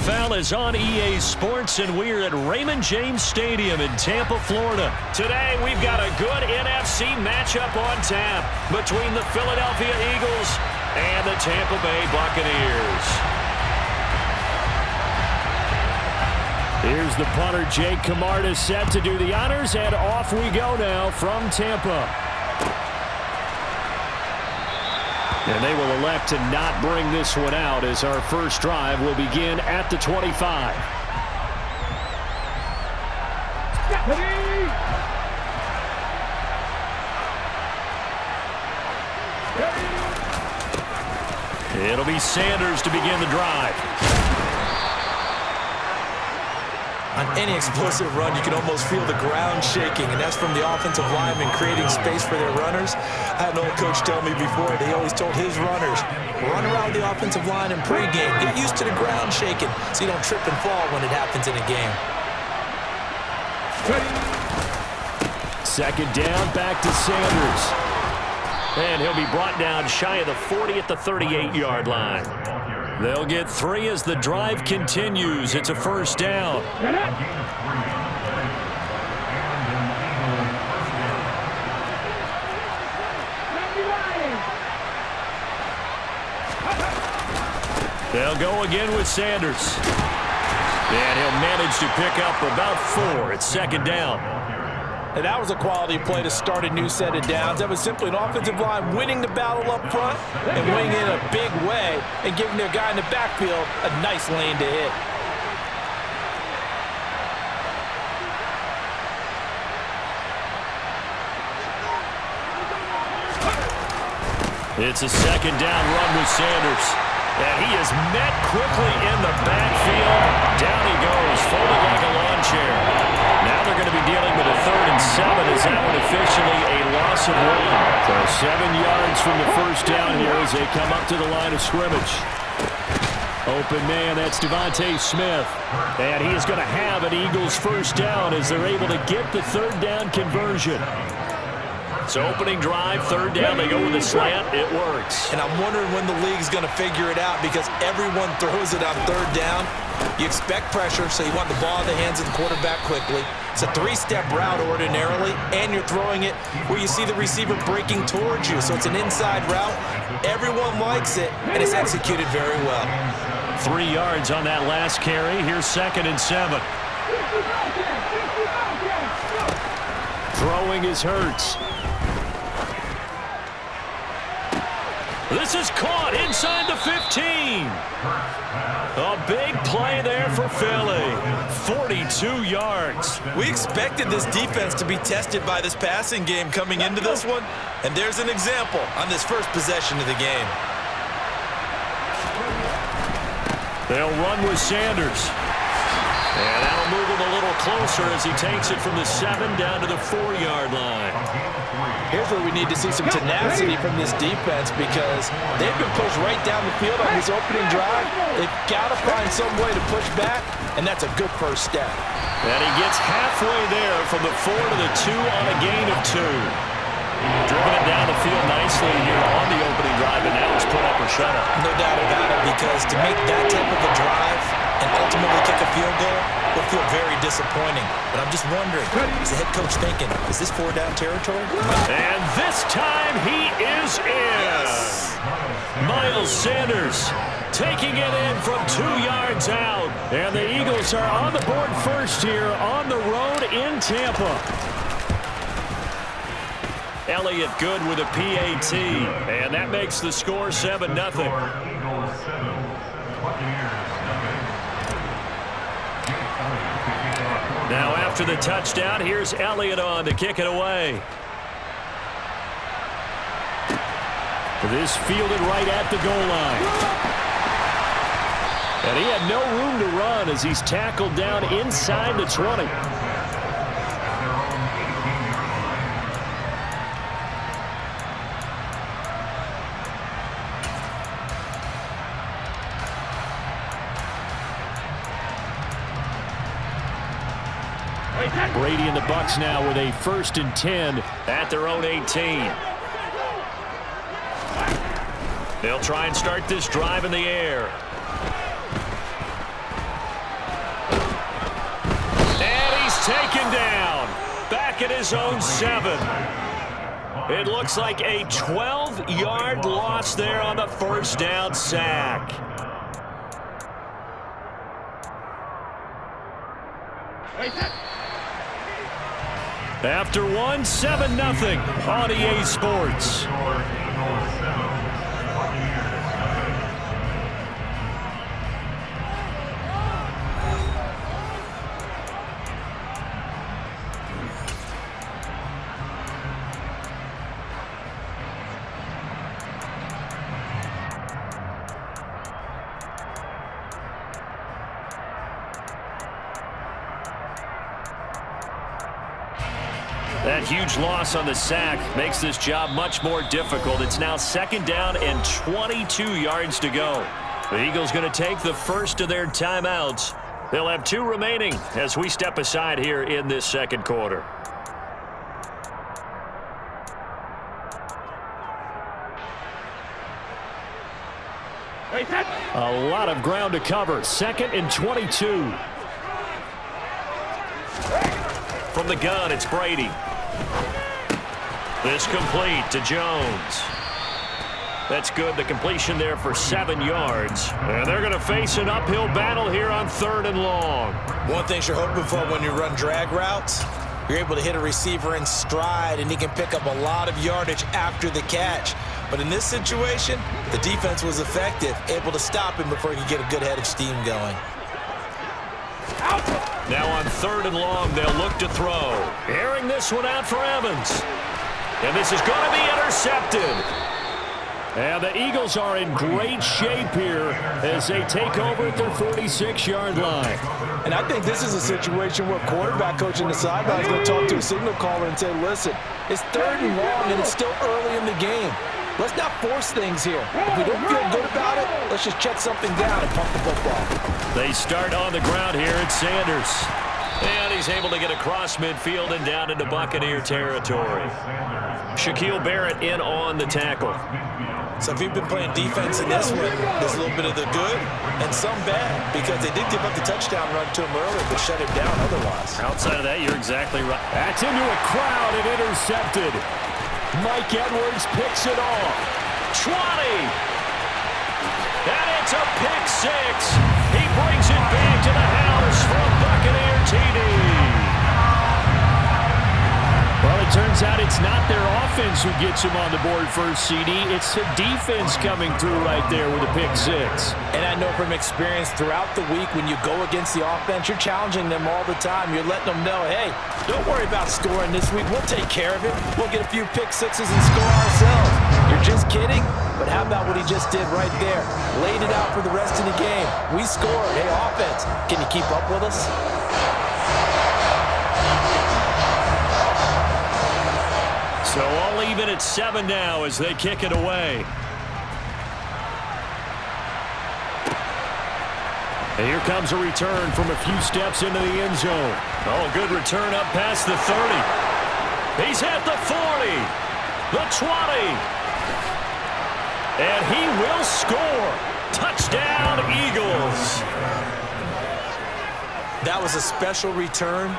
NFL is on EA Sports, and we're at Raymond James Stadium in Tampa, Florida. Today, we've got a good NFC matchup on tap between the Philadelphia Eagles and the Tampa Bay Buccaneers. Here's the punter, Jake Camarda, set to do the honors, and off we go now from Tampa. And they will elect to not bring this one out as our first drive will begin at the 25. It'll be Sanders to begin the drive. On any explosive run, you can almost feel the ground shaking, and that's from the offensive linemen creating space for their runners. I had an old coach tell me before, they always told his runners, run around the offensive line in pregame. Get used to the ground shaking so you don't trip and fall when it happens in a game. Second down, back to Sanders. And he'll be brought down shy of the 40 at the 38-yard line. They'll get 3 as the drive continues. It's a first down. They'll go again with Sanders. And he'll manage to pick up about 4 at second down. And that was a quality play to start a new set of downs. That was simply an offensive line winning the battle up front and winning in a big way and giving their guy in the backfield a nice lane to hit. It's a second down run with Sanders. And he is met quickly in the backfield. Down he goes, folded like a lawn chair. Now they're going to be dealing with a 3rd and 7 as that one officially a loss of 1. So 7 yards from the first down here as they come up to the line of scrimmage. Open man, that's Devontae Smith. And he is going to have an Eagles first down as they're able to get the 3rd down conversion. So opening drive, 3rd down, they go with a slant, it works. And I'm wondering when the league's going to figure it out because everyone throws it on 3rd down. You expect pressure, so you want the ball in the hands of the quarterback quickly. It's a 3-step route ordinarily, and you're throwing it where you see the receiver breaking towards you. So it's an inside route. Everyone likes it, and it's executed very well. 3 yards on that last carry. Here's 2nd and 7. Throwing is Hurts. This is caught inside the 15. A big play there for Philly. 42 yards. We expected this defense to be tested by this passing game coming into this one, and there's an example on this first possession of the game. They'll run with Sanders. And that'll move him a little closer as he takes it from the 7 down to the 4-yard line. Here's where we need to see some tenacity from this defense because they've been pushed right down the field on this opening drive. They've got to find some way to push back, and that's a good first step. And he gets halfway there from the 4 to the 2 on a gain of 2. Driven it down the field nicely here on the opening drive, and now it's put up or shut up. No doubt about it, because to make that type of a drive and ultimately kick a field goal will feel very disappointing. But I'm just wondering, is the head coach thinking, is this 4-down territory? And this time he is in. Yes. Miles Sanders taking it in from 2 yards out. And the Eagles are on the board first here on the road in Tampa. Elliott good with a PAT, and that makes the score 7-0. Now after the touchdown, here's Elliott on to kick it away. This fielded right at the goal line. And he had no room to run as he's tackled down inside the 20. Brady and the Bucs now with a 1st and 10 at their own 18. They'll try and start this drive in the air. back at his own 7. It looks like a 12-yard loss there on the first down sack. After one, 7-0 on EA Sports. That huge loss on the sack makes this job much more difficult. It's now 2nd down and 22 yards to go. The Eagles going to take the first of their timeouts. They'll have 2 remaining as we step aside here in this second quarter. A lot of ground to cover. 2nd and 22. From the gun, it's Brady. This complete to Jones. That's good. The completion there for 7 yards. And they're going to face an uphill battle here on 3rd and long. One thing you're hoping for when you run drag routes, you're able to hit a receiver in stride, and he can pick up a lot of yardage after the catch. But in this situation, the defense was effective, able to stop him before he could get a good head of steam going. Now on 3rd and long, they'll look to throw. Airing this one out for Evans. And this is going to be intercepted. And the Eagles are in great shape here as they take over at their 46-yard line. And I think this is a situation where quarterback coach in the sideline is going to talk to a signal caller and say, listen, it's 3rd and long and it's still early in the game. Let's not force things here. If we don't feel good about it, let's just check something down and pump the football. They start on the ground here at Sanders. And he's able to get across midfield and down into Buccaneer territory. Shaquille Barrett in on the tackle. So if you've been playing defense in this one, there's a little bit of the good and some bad, because they did give up the touchdown run to him earlier, but shut him down otherwise. Outside of that, you're exactly right. That's into a crowd and intercepted. Mike Edwards picks it off. 20. And it's a pick 6. He brings it back to the house from Buccaneer TD. Well, it turns out it's not their offense who gets him on the board first, CD. It's the defense coming through right there with a pick 6. And I know from experience throughout the week, when you go against the offense, you're challenging them all the time. You're letting them know, hey, don't worry about scoring this week. We'll take care of it. We'll get a few pick 6s and score ourselves. You're just kidding? But how about what he just did right there? Laid it out for the rest of the game. We scored. Hey, offense, can you keep up with us? So all even at 7 now as they kick it away. And here comes a return from a few steps into the end zone. Oh, good return up past the 30. He's at the 40, the 20. And he will score. Touchdown, Eagles. That was a special return,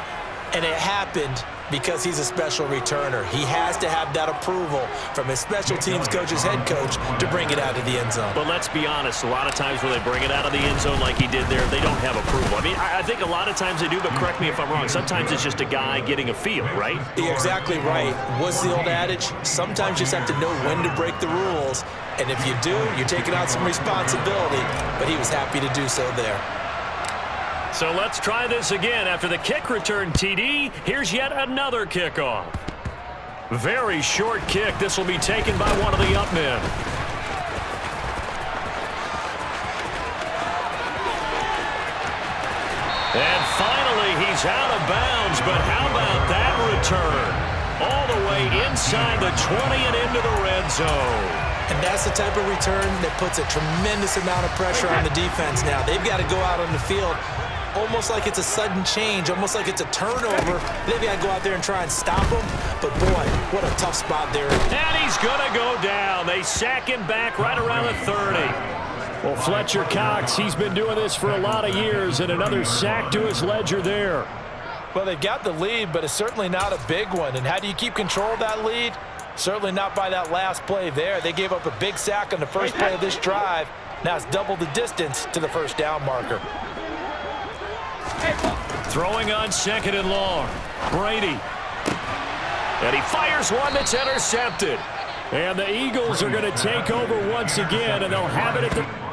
and it happened because he's a special returner. He has to have that approval from his special teams coach's head coach to bring it out of the end zone. But let's be honest, a lot of times when they bring it out of the end zone like he did there, they don't have approval. I mean, I think a lot of times they do, but correct me if I'm wrong. Sometimes it's just a guy getting a feel, right? You're exactly right. What's the old adage? Sometimes you just have to know when to break the rules, and if you do, you're taking out some responsibility, but he was happy to do so there. So let's try this again. After the kick return, TD, here's yet another kickoff. Very short kick. This will be taken by one of the up men. And finally, he's out of bounds. But how about that return? All the way inside the 20 and into the red zone. And that's the type of return that puts a tremendous amount of pressure on the defense now. They've got to go out on the field almost like it's a sudden change, almost like it's a turnover. They've got to go out there and try and stop him. But, boy, what a tough spot there. And he's going to go down. They sack him back right around the 30. Well, Fletcher Cox, he's been doing this for a lot of years, and another sack to his ledger there. Well, they've got the lead, but it's certainly not a big one. And how do you keep control of that lead? Certainly not by that last play there. They gave up a big sack on the first play of this drive. Now it's double the distance to the first down marker. Throwing on 2nd and long. Brady. And he fires one that's intercepted. And the Eagles are going to take over once again, and they'll have it at the